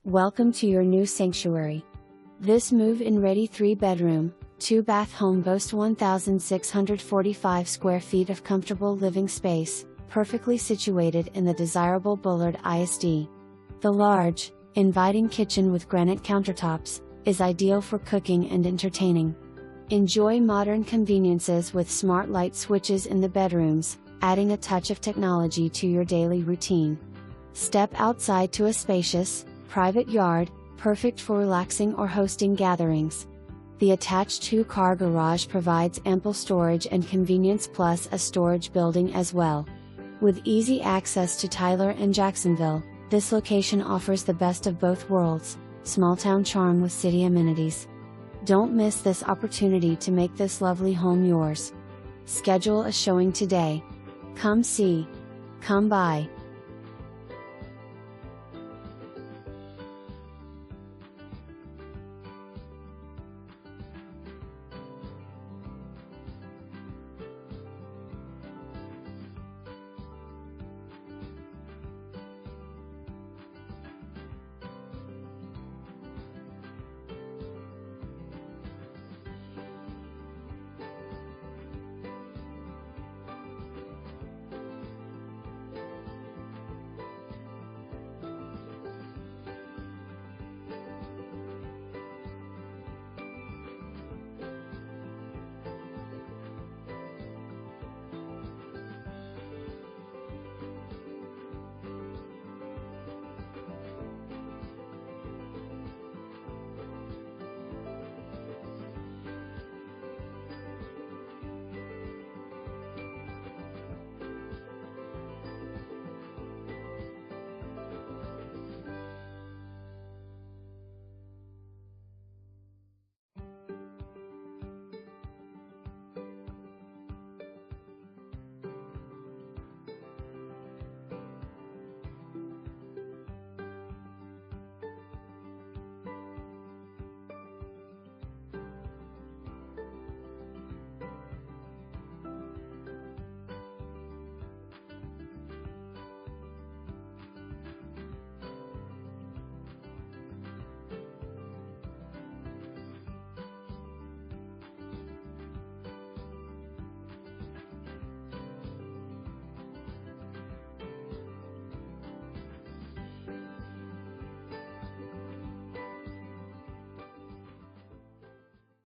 Welcome to your new sanctuary. This move-in ready 3-bedroom, 2-bath home boasts 1,645 square feet of comfortable living space, perfectly situated in the desirable Bullard ISD. The large, inviting kitchen with granite countertops is ideal for cooking and entertaining. Enjoy modern conveniences with smart light switches in the bedrooms, adding a touch of technology to your daily routine. Step outside to a spacious, private yard, perfect for relaxing or hosting gatherings. The attached 2-car garage provides ample storage and convenience, plus a storage building as well. With easy access to Tyler and Jacksonville, this location offers the best of both worlds, small-town charm with city amenities. Don't miss this opportunity to make this lovely home yours. Schedule a showing today. Come see. Come by.